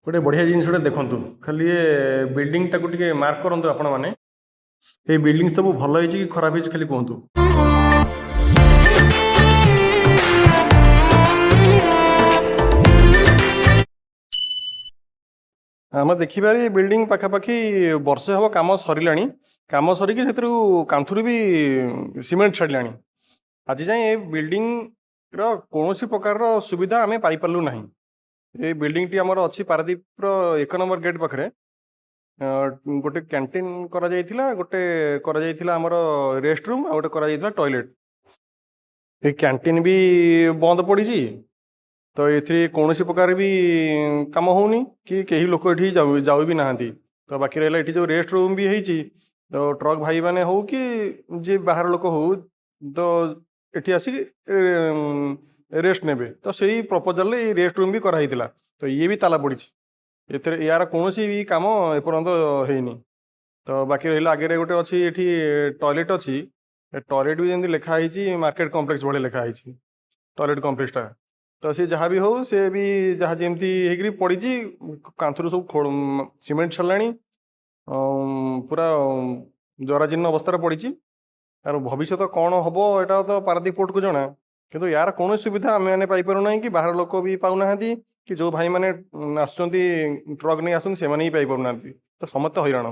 ଗୋଟେ ବଢ଼ିଆ ଜିନିଷଟେ ଦେଖନ୍ତୁ ଖାଲି ଏ ବିଲ୍ଡିଂଟାକୁ ଟିକେ ମାର୍କ କରନ୍ତୁ ଆପଣମାନେ। ଏଇ ବିଲ୍ଡିଂ ସବୁ ଭଲ ହେଇଛି କି ଖରାପ ହେଇଛି ଖାଲି କୁହନ୍ତୁ। ଆମେ ଦେଖିବାରେ ଏ ବିଲ୍ଡିଂ ପାଖାପାଖି ବର୍ଷେ ହେବ କାମ ସରିଲାଣି। କାମ ସରିକି ସେଥିରୁ କାନ୍ଥରୁ ବି ସିମେଣ୍ଟ ଛାଡ଼ିଲାଣି। ଆଜି ଯାଏଁ ଏ ବିଲ୍ଡିଂର କୌଣସି ପ୍ରକାରର ସୁବିଧା ଆମେ ପାଇପାରିଲୁ ନାହିଁ। ଏ ବିଲ୍ଡିଂଟି ଆମର ଅଛି ପାରାଦ୍ୱୀପର 1 ନମ୍ବର ଗେଟ୍ ପାଖରେ। ଗୋଟେ କ୍ୟାଣ୍ଟିନ୍ କରାଯାଇଥିଲା, ଗୋଟେ କରାଯାଇଥିଲା ଆମର ରେଷ୍ଟ ରୁମ୍, ଆଉ ଗୋଟେ କରାଯାଇଥିଲା ଟଏଲେଟ୍। ଏ କ୍ୟାଣ୍ଟିନ୍ ବି ବନ୍ଦ ପଡ଼ିଛି, ତ ଏଥିରେ କୌଣସି ପ୍ରକାର ବି କାମ ହେଉନି କି କେହି ଲୋକ ଏଠି ଯାଉ ବି ନାହାନ୍ତି। ତ ବାକି ରହିଲା ଏଠି ଯେଉଁ ରେଷ୍ଟ ରୁମ୍ ବି ହେଇଛି, ତ ଟ୍ରକ୍ ଭାଇମାନେ ହଉ କି ଯିଏ ବାହାର ଲୋକ ହଉ, ତ ଏଠି ଆସିକି ରେଷ୍ଟ ନେବେ। ତ ସେଇ ପ୍ରପୋଜାଲରେ ଏଇ ରେଷ୍ଟ ରୁମ୍ ବି କରାହେଇଥିଲା, ତ ଇଏ ବି ତାଲା ପଡ଼ିଛି। ଏଥିରେ ୟାର କୌଣସି ବି କାମ ଏପର୍ଯ୍ୟନ୍ତ ହେଇନି। ତ ବାକି ରହିଲା ଆଗରେ ଗୋଟେ ଅଛି ଏଠି ଟଏଲେଟ୍ ଅଛି। ଏ ଟଏଲେଟ୍ ବି ଯେମିତି ଲେଖା ହେଇଛି ମାର୍କେଟ କମ୍ପ୍ଲେକ୍ସ ଭଳିଆ ଲେଖା ହେଇଛି ଟଏଲେଟ୍ କମ୍ପ୍ଲେକ୍ସଟା। ତ ସେ ଯାହା ବି ହଉ, ସେ ବି ଯାହା ଯେମିତି ହେଇକରି ପଡ଼ିଛି। କାନ୍ଥରୁ ସବୁ ସିମେଣ୍ଟ ଛାଡ଼ିଲାଣି, ପୁରା ଜରାଜୀର୍ଣ୍ଣ ଅବସ୍ଥାରେ ପଡ଼ିଛି। ଆର ଭବିଷ୍ୟତ କ'ଣ ହେବ ଏଇଟା ତ ପାରାଦ୍ୱୀପ ପୋର୍ଟକୁ ଜଣା, କିନ୍ତୁ ୟାର କୌଣସି ସୁବିଧା ଆମେମାନେ ପାଇପାରୁନାହିଁ କି ବାହାର ଲୋକ ବି ପାଉନାହାନ୍ତି, କି ଯେଉଁ ଭାଇମାନେ ଆସୁଛନ୍ତି ଟ୍ରକ୍ ନେଇ ଆସୁଛନ୍ତି ସେମାନେ ବି ପାଇପାରୁନାହାନ୍ତି। ତ ସମସ୍ତେ ହଇରାଣ।